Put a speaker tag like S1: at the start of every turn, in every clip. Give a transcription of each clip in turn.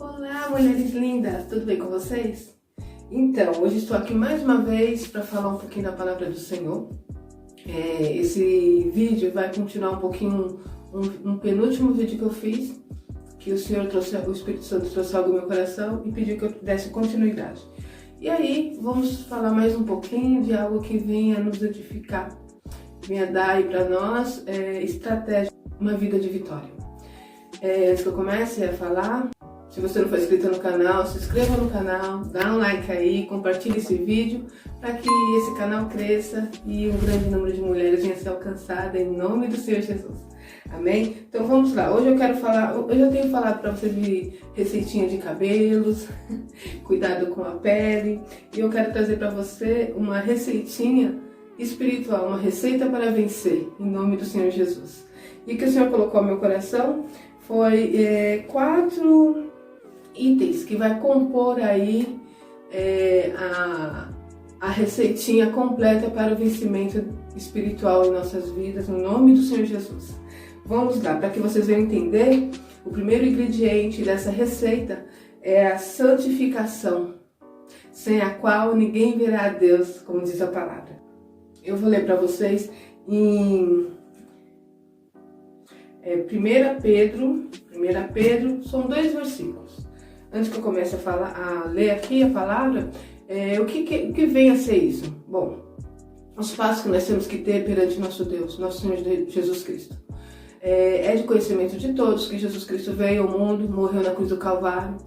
S1: Olá, mulheres lindas! Tudo bem com vocês? Então, hoje estou aqui mais uma vez para falar um pouquinho da palavra do Senhor. Esse vídeo vai continuar um pouquinho um penúltimo vídeo que eu fiz, que o Senhor trouxe, o Espírito Santo trouxe algo no meu coração e pediu que eu desse continuidade. E aí, vamos falar mais um pouquinho de algo que venha nos edificar, venha dar aí para nós estratégia, uma vida de vitória. Antes que eu comece a falar, se você não for inscrito no canal, se inscreva no canal, dá um like aí, compartilhe esse vídeo para que esse canal cresça e um grande número de mulheres venha a ser alcançada em nome do Senhor Jesus. Amém? Então vamos lá. Hoje eu tenho falado para você de receitinha de cabelos, cuidado com a pele, e eu quero trazer para você uma receitinha espiritual, uma receita para vencer em nome do Senhor Jesus. E o que o Senhor colocou no meu coração foi 4 itens que vai compor aí a receitinha completa para o vencimento espiritual em nossas vidas, no nome do Senhor Jesus. Vamos lá, para que vocês venham entender, o primeiro ingrediente dessa receita é a santificação, sem a qual ninguém verá a Deus, como diz a palavra. Eu vou ler para vocês em 1 Pedro, são 2 versículos. Antes que eu comece a ler aqui a palavra, o que vem a ser isso? Bom, os passos que nós temos que ter perante nosso Deus, nosso Senhor Jesus Cristo. É de conhecimento de todos que Jesus Cristo veio ao mundo, morreu na cruz do Calvário,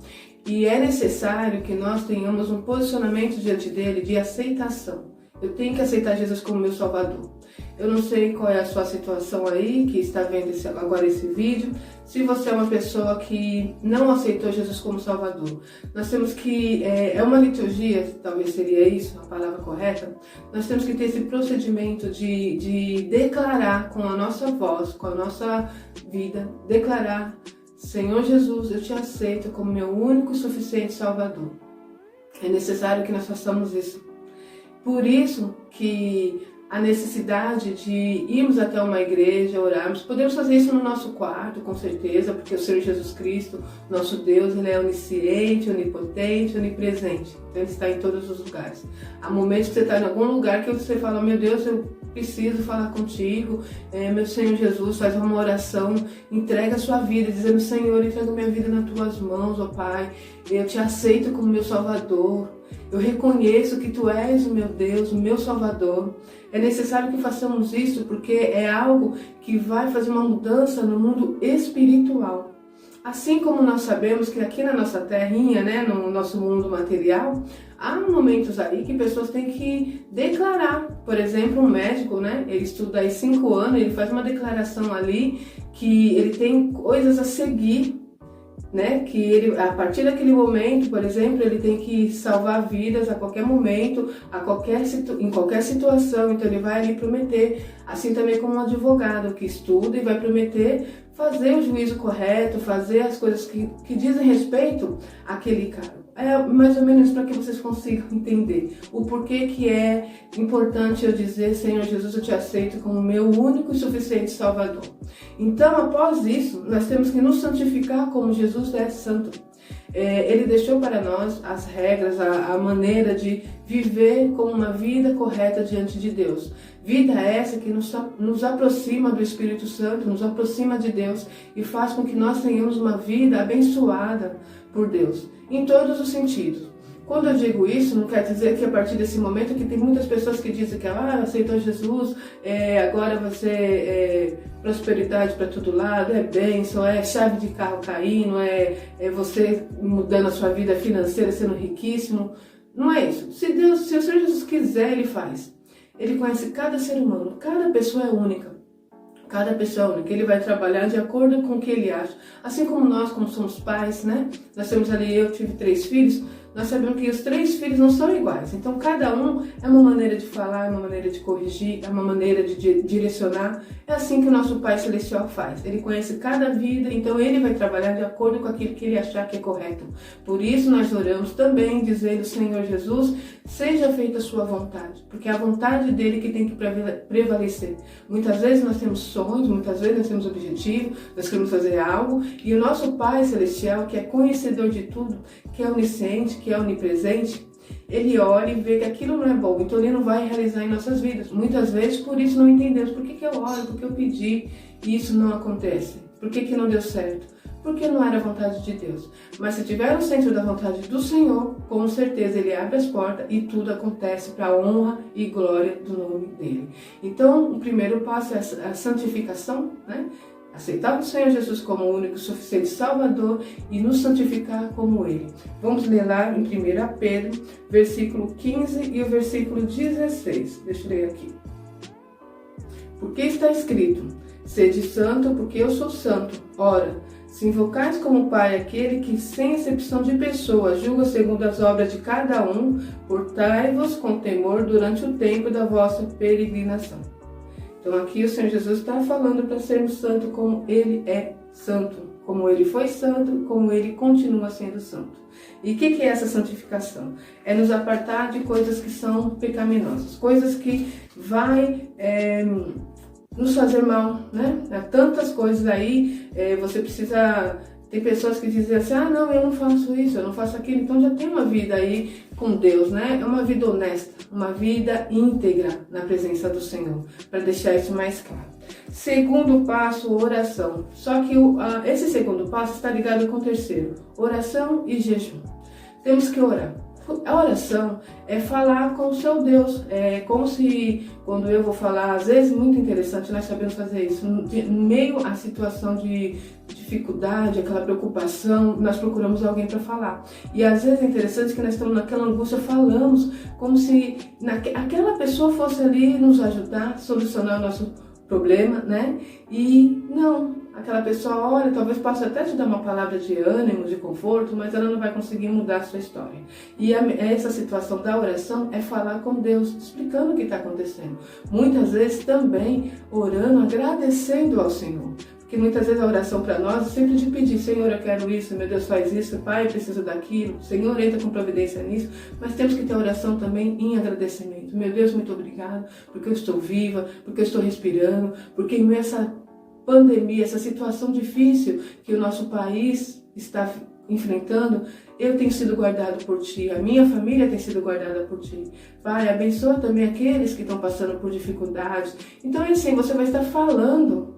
S1: e é necessário que nós tenhamos um posicionamento diante dele de aceitação. Eu tenho que aceitar Jesus como meu Salvador. Eu não sei qual é a sua situação aí, que está vendo agora esse vídeo. Se você é uma pessoa que não aceitou Jesus como Salvador, nós temos que, é uma liturgia, talvez seria isso, a palavra correta, nós temos que ter esse procedimento de declarar com a nossa voz, com a nossa vida, declarar: Senhor Jesus, eu te aceito como meu único e suficiente Salvador. É necessário que nós façamos isso. Por isso que a necessidade de irmos até uma igreja, orarmos. Podemos fazer isso no nosso quarto, com certeza, porque o Senhor Jesus Cristo, nosso Deus, Ele é onisciente, onipotente, onipresente. Então Ele está em todos os lugares. Há momentos que você está em algum lugar que você fala: meu Deus, eu preciso falar contigo. Meu Senhor Jesus, faz uma oração, entrega a sua vida, dizendo: Senhor, entrega minha vida nas tuas mãos, ó Pai. Eu te aceito como meu Salvador. Eu reconheço que Tu és o meu Deus, o meu Salvador. É necessário que façamos isso porque é algo que vai fazer uma mudança no mundo espiritual. Assim como nós sabemos que aqui na nossa terrinha, né, no nosso mundo material, há momentos aí que pessoas têm que declarar. Por exemplo, um médico, né, ele estuda aí 5 anos, ele faz uma declaração ali que ele tem coisas a seguir, né, que ele, a partir daquele momento, por exemplo, ele tem que salvar vidas a qualquer momento, em qualquer situação. Então ele vai ali prometer, assim também como um advogado que estuda e vai prometer fazer o juízo correto, fazer as coisas que dizem respeito àquele cara. É mais ou menos para que vocês consigam entender o porquê que é importante eu dizer: Senhor Jesus, eu te aceito como meu único e suficiente Salvador. Então, após isso, nós temos que nos santificar como Jesus é santo. Ele deixou para nós as regras, a maneira de viver com uma vida correta diante de Deus. Vida essa que nos aproxima do Espírito Santo, nos aproxima de Deus e faz com que nós tenhamos uma vida abençoada por Deus, em todos os sentidos. Quando eu digo isso, não quer dizer que a partir desse momento que tem muitas pessoas que dizem que aceitou Jesus, agora vai ser prosperidade para todo lado, é bênção, é chave de carro caindo, é você mudando a sua vida financeira, sendo riquíssimo. Não é isso. Se o Senhor Jesus quiser, Ele faz. Ele conhece cada ser humano, cada pessoa é única. Cada pessoa é única, Ele vai trabalhar de acordo com o que Ele acha. Assim como nós, como somos pais, né? Nós temos ali, eu tive 3 filhos, nós sabemos que os 3 filhos não são iguais. Então, cada um é uma maneira de falar, é uma maneira de corrigir, é uma maneira de direcionar. É assim que o nosso Pai Celestial faz. Ele conhece cada vida, então Ele vai trabalhar de acordo com aquilo que Ele achar que é correto. Por isso, nós oramos também, dizendo: Senhor Jesus, seja feita a sua vontade. Porque é a vontade dEle que tem que prevalecer. Muitas vezes nós temos sonhos, sonhos, muitas vezes nós temos objetivo, nós queremos fazer algo, e o nosso Pai Celestial, que é conhecedor de tudo, que é onisciente, que é onipresente, ele olha e vê que aquilo não é bom, então ele não vai realizar em nossas vidas. Muitas vezes por isso não entendemos por que eu oro, por que eu pedi e isso não acontece, por que não deu certo. Porque não era a vontade de Deus. Mas se tiver no centro da vontade do Senhor, com certeza Ele abre as portas e tudo acontece para a honra e glória do nome dEle. Então, o primeiro passo é a santificação, né? Aceitar o Senhor Jesus como o único, suficiente Salvador e nos santificar como Ele. Vamos ler lá em 1 Pedro, versículo 15 e o versículo 16. Deixa eu ler aqui. Porque está escrito: sede santo, porque eu sou santo. Ora, se invocais como Pai aquele que, sem exceção de pessoas, julga segundo as obras de cada um, portai-vos com temor durante o tempo da vossa peregrinação. Então aqui o Senhor Jesus está falando para sermos santos como Ele é santo, como Ele foi santo, como Ele continua sendo santo. E o que é essa santificação? É nos apartar de coisas que são pecaminosas, coisas que vai nos fazer mal, né? Há tantas coisas aí, você precisa... Tem pessoas que dizem assim, não, eu não faço isso, eu não faço aquilo, então já tem uma vida aí com Deus, né? É uma vida honesta, uma vida íntegra na presença do Senhor, para deixar isso mais claro. Segundo passo, oração. Só que esse segundo passo está ligado com o terceiro, oração e jejum. Temos que orar. A oração é falar com o seu Deus, é como se, quando eu vou falar, às vezes muito interessante, nós sabemos fazer isso, no meio à situação de dificuldade, aquela preocupação, nós procuramos alguém para falar. E às vezes é interessante que nós estamos naquela angústia, falamos como se aquela pessoa fosse ali nos ajudar, solucionar o nosso problema, né? E não, aquela pessoa olha, talvez possa até te dar uma palavra de ânimo, de conforto, mas ela não vai conseguir mudar a sua história. E essa situação da oração é falar com Deus, explicando o que está acontecendo. Muitas vezes também orando, agradecendo ao Senhor. Porque muitas vezes a oração para nós é sempre de pedir, Senhor, eu quero isso, meu Deus, faz isso, Pai, eu preciso daquilo, Senhor, entra com providência nisso, mas temos que ter oração também em agradecimento. Meu Deus, muito obrigado, porque eu estou viva, porque eu estou respirando, porque em meio a essa pandemia, essa situação difícil que o nosso país está enfrentando, eu tenho sido guardado por Ti, a minha família tem sido guardada por Ti. Pai, abençoa também aqueles que estão passando por dificuldades. Então é assim, você vai estar falando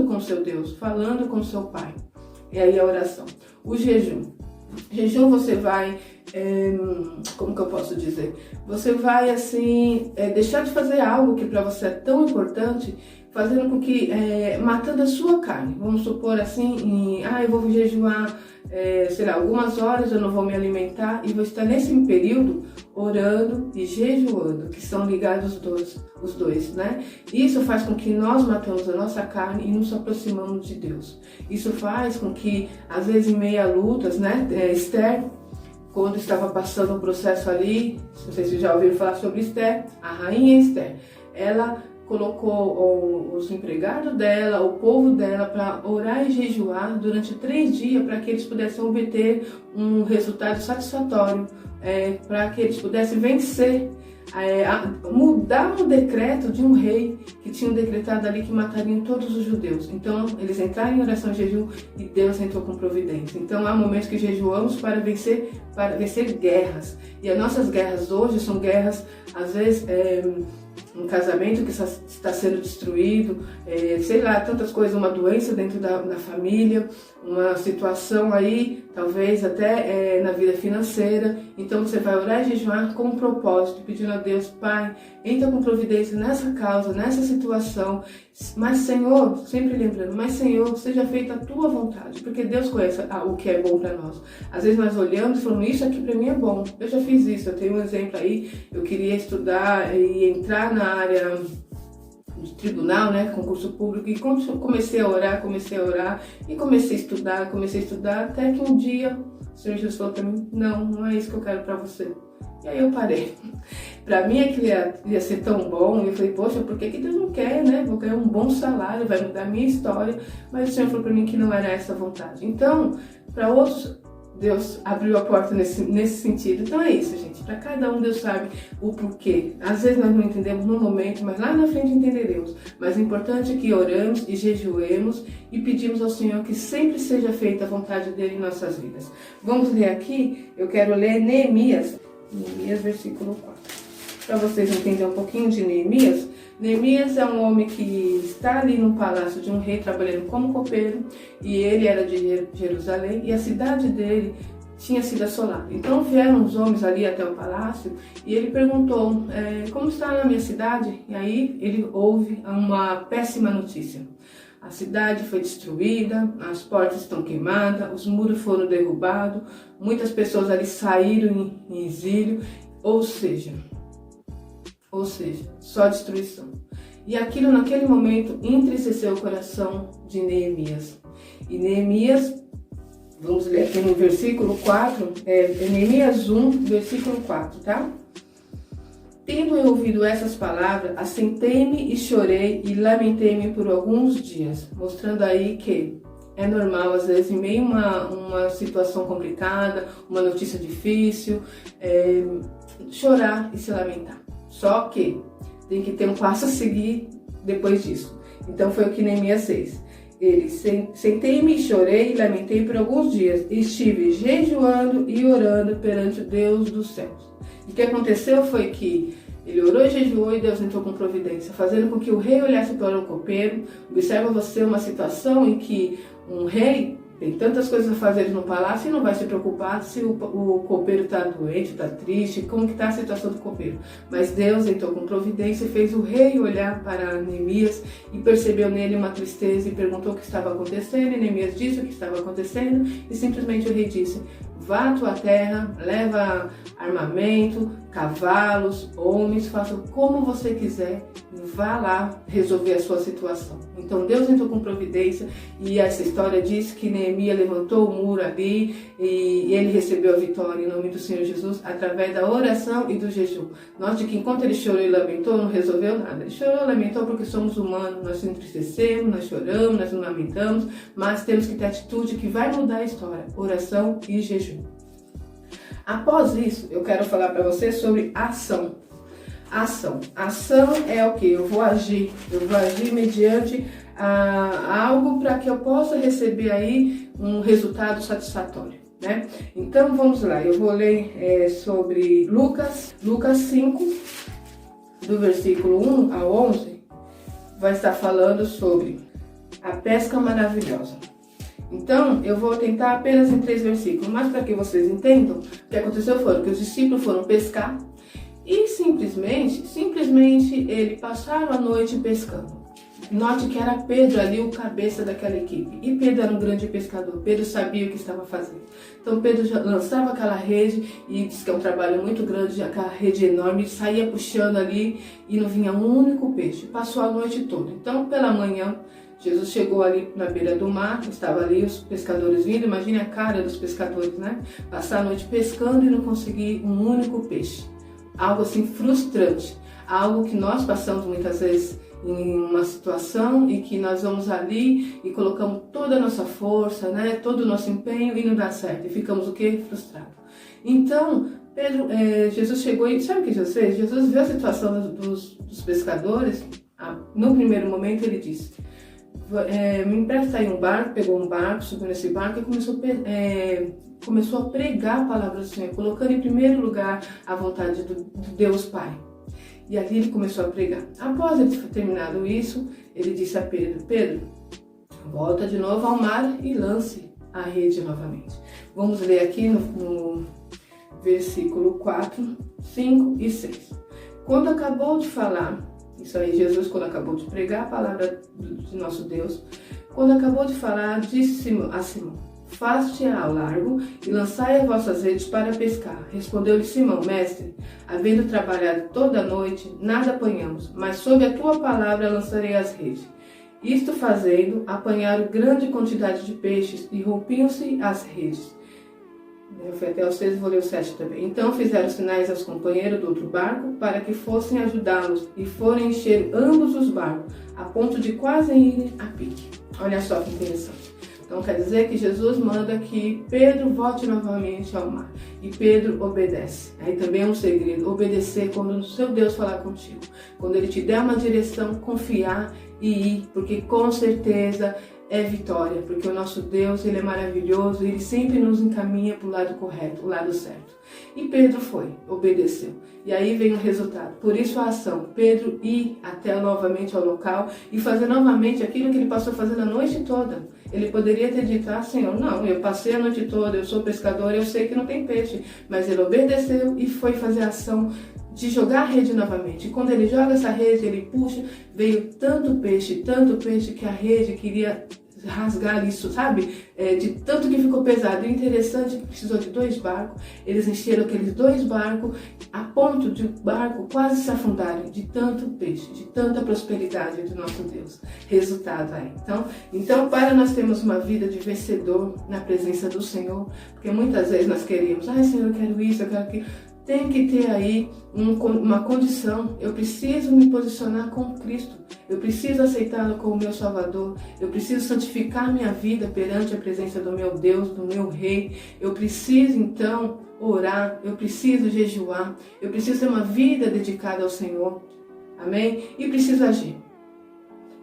S1: com o seu Deus, falando com o seu Pai. E aí a oração. O jejum. Jejum você vai, como que eu posso dizer? Você vai assim, deixar de fazer algo que para você é tão importante, fazendo com que, matando a sua carne. Vamos supor assim, eu vou jejuar, algumas horas eu não vou me alimentar e vou estar nesse período orando e jejuando, que são ligados os dois, né? Isso faz com que nós matamos a nossa carne e nos aproximamos de Deus. Isso faz com que, às vezes, em meio a lutas, né? Esther, quando estava passando um processo ali, não sei se vocês já ouviram falar sobre Esther, a rainha Esther, ela colocou os empregados dela, o povo dela, para orar e jejuar durante 3 dias, para que eles pudessem obter um resultado satisfatório, para que eles pudessem vencer, mudar um decreto de um rei que tinha decretado ali que matariam todos os judeus. Então eles entraram em oração e jejum e Deus entrou com providência. Então há momentos que jejuamos para vencer guerras. E as nossas guerras hoje são guerras, às vezes, um casamento que está sendo destruído, tantas coisas, uma doença dentro da família, uma situação aí, talvez até na vida financeira. Então você vai orar e jejuar com um propósito, pedindo a Deus, Pai, entra com providência nessa causa, nessa situação, mas Senhor, sempre lembrando, mas Senhor, seja feita a Tua vontade, porque Deus conhece o que é bom para nós. Às vezes nós olhamos e falamos, isso aqui para mim é bom, eu já fiz isso, eu tenho um exemplo aí, eu queria estudar e entrar na área de tribunal, né, concurso público, e comecei a orar e comecei a estudar, até que um dia o Senhor Jesus falou para mim, não é isso que eu quero para você. E aí eu parei. Para mim aquilo ia ser tão bom, e eu falei, poxa, por que Deus não quer, né? Vou ganhar um bom salário, vai mudar a minha história, mas o Senhor falou para mim que não era essa a vontade. Então, para outros, Deus abriu a porta nesse sentido. Então é isso, gente. Para cada um, Deus sabe o porquê. Às vezes nós não entendemos no momento, mas lá na frente entenderemos. Mas o importante é que oramos e jejuemos e pedimos ao Senhor que sempre seja feita a vontade dele em nossas vidas. Vamos ler aqui, eu quero ler Neemias, versículo 4. Para vocês entenderem um pouquinho de Neemias, Neemias é um homem que está ali no palácio de um rei trabalhando como copeiro, e ele era de Jerusalém e a cidade dele tinha sido assolada. Então vieram os homens ali até o palácio e ele perguntou, como está na minha cidade? E aí ele ouve uma péssima notícia. A cidade foi destruída, as portas estão queimadas, os muros foram derrubados, muitas pessoas ali saíram em exílio, ou seja, só destruição. E aquilo naquele momento entristeceu o coração de Neemias. E Neemias, vamos ler aqui no versículo 4, Neemias 1, versículo 4, tá? Tendo eu ouvido essas palavras, assentei-me e chorei e lamentei-me por alguns dias, mostrando aí que é normal, às vezes, em meio a uma situação complicada, uma notícia difícil, chorar e se lamentar. Só que tem que ter um passo a seguir depois disso. Então foi o que Neemias fez. Ele sentei-me e chorei e lamentei por alguns dias. E estive jejuando e orando perante o Deus dos céus. E o que aconteceu foi que ele orou e jejuou e Deus entrou com providência, fazendo com que o rei olhasse para o copeiro. Observa você uma situação em que um rei tem tantas coisas a fazer no palácio e não vai se preocupar se o copeiro está doente, está triste, como que está a situação do copeiro. Mas Deus entrou com providência e fez o rei olhar para Neemias e percebeu nele uma tristeza e perguntou o que estava acontecendo. E Neemias disse o que estava acontecendo e simplesmente o rei disse: vá à tua terra, leva armamento, cavalos, homens, faça como você quiser, vá lá resolver a sua situação. Então Deus entrou com providência e essa história diz que Neemias levantou o muro ali e ele recebeu a vitória em nome do Senhor Jesus através da oração e do jejum. Note que enquanto ele chorou e lamentou, não resolveu nada. Ele chorou e lamentou porque somos humanos, nós nos entristecemos, nós choramos, nós nos lamentamos, mas temos que ter atitude que vai mudar a história, oração e jejum. Após isso, eu quero falar para você sobre ação. Ação é o que? Eu vou agir mediante algo para que eu possa receber aí um resultado satisfatório, né? Então vamos lá, eu vou ler sobre Lucas 5, do versículo 1 ao 11, vai estar falando sobre a pesca maravilhosa. Então, eu vou tentar apenas em 3 versículos, mas para que vocês entendam, o que aconteceu foi que os discípulos foram pescar e simplesmente eles passaram a noite pescando. Note que era Pedro ali o cabeça daquela equipe, e Pedro era um grande pescador, Pedro sabia o que estava fazendo. Então Pedro já lançava aquela rede, e diz que é um trabalho muito grande, aquela rede enorme, saía puxando ali e não vinha um único peixe, passou a noite toda. Então pela manhã, Jesus chegou ali na beira do mar, estava ali os pescadores vindo, imagine a cara dos pescadores, né? Passar a noite pescando e não conseguir um único peixe. Algo assim frustrante, algo que nós passamos muitas vezes em uma situação e que nós vamos ali e colocamos toda a nossa força, né? Todo o nosso empenho e não dá certo, e ficamos o quê? Frustrados. Então, Jesus chegou e sabe o que Jesus fez? Jesus viu a situação dos pescadores, no primeiro momento ele disse: me empresta aí um barco, pegou um barco, subiu nesse barco e começou a pregar a palavra do Senhor, colocando em primeiro lugar a vontade do Deus Pai. E ali ele começou a pregar. Após ele ter terminado isso, ele disse a Pedro: Pedro, volta de novo ao mar e lance a rede novamente. Vamos ler aqui no versículo 4, 5 e 6. Quando acabou de falar, isso aí, Jesus, quando acabou de pregar a palavra de nosso Deus, quando acabou de falar, disse a Simão: faze-te ao largo e lançai as vossas redes para pescar. Respondeu-lhe Simão: mestre, havendo trabalhado toda a noite, nada apanhamos, mas sob a tua palavra lançarei as redes. Isto fazendo, apanharam grande quantidade de peixes e rompiam-se as redes. Eu fui até o 6 e vou ler o 7 também. Então fizeram sinais aos companheiros do outro barco para que fossem ajudá-los e foram encher ambos os barcos, a ponto de quase irem a pique. Olha só que interessante. Então quer dizer que Jesus manda que Pedro volte novamente ao mar. E Pedro obedece. Aí também é um segredo, obedecer quando o seu Deus falar contigo. Quando ele te der uma direção, confiar e ir, porque com certeza é vitória, porque o nosso Deus, ele é maravilhoso, ele sempre nos encaminha para o lado correto, o lado certo. E Pedro foi, obedeceu. E aí vem o resultado. Por isso a ação, Pedro ir até novamente ao local e fazer novamente aquilo que ele passou fazendo a noite toda. Ele poderia ter dito, Senhor, não, eu passei a noite toda, eu sou pescador, eu sei que não tem peixe. Mas ele obedeceu e foi fazer a ação de jogar a rede novamente. E quando ele joga essa rede, ele puxa, veio tanto peixe que a rede queria rasgar isso, sabe? De tanto que ficou pesado. E interessante que precisou de 2 barcos. Eles encheram aqueles 2 barcos a ponto de o barco quase se afundarem de tanto peixe, de tanta prosperidade do nosso Deus. Resultado aí. Então para nós termos uma vida de vencedor na presença do Senhor, porque muitas vezes nós queremos, Senhor, eu quero isso, eu quero aquilo. Tem que ter aí uma condição. Eu preciso me posicionar com Cristo. Eu preciso aceitá-lo como meu Salvador. Eu preciso santificar minha vida perante a presença do meu Deus, do meu Rei. Eu preciso, então, orar. Eu preciso jejuar. Eu preciso ter uma vida dedicada ao Senhor. Amém? E preciso agir.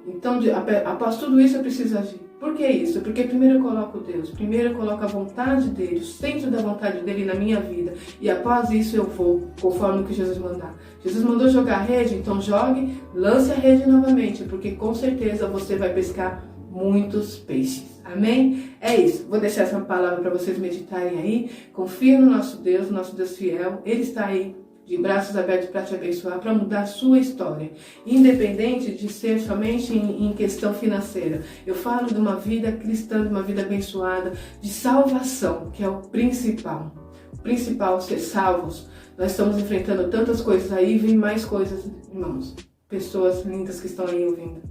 S1: Então, após tudo isso, eu preciso agir. Por que isso? Porque primeiro eu coloco Deus, primeiro eu coloco a vontade dele, o centro da vontade dele na minha vida. E após isso eu vou, conforme o que Jesus mandar. Jesus mandou jogar a rede, então jogue, lance a rede novamente, porque com certeza você vai pescar muitos peixes. Amém? É isso. Vou deixar essa palavra para vocês meditarem aí. Confia no nosso Deus fiel. Ele está aí de braços abertos para te abençoar, para mudar a sua história, independente de ser somente em questão financeira. Eu falo de uma vida cristã, de uma vida abençoada, de salvação, que é o principal. O principal, ser salvos. Nós estamos enfrentando tantas coisas aí, vem mais coisas, irmãos. Pessoas lindas que estão aí ouvindo.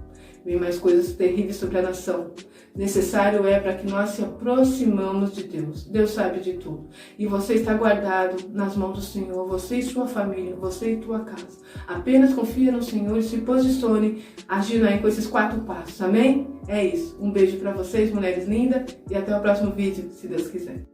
S1: Vem mais coisas terríveis sobre a nação. Necessário é para que nós se aproximamos de Deus. Deus sabe de tudo. E você está guardado nas mãos do Senhor, você e sua família, você e tua casa. Apenas confia no Senhor e se posicione agindo aí com esses 4 passos. Amém? É isso. Um beijo para vocês, mulheres lindas, e até o próximo vídeo, se Deus quiser.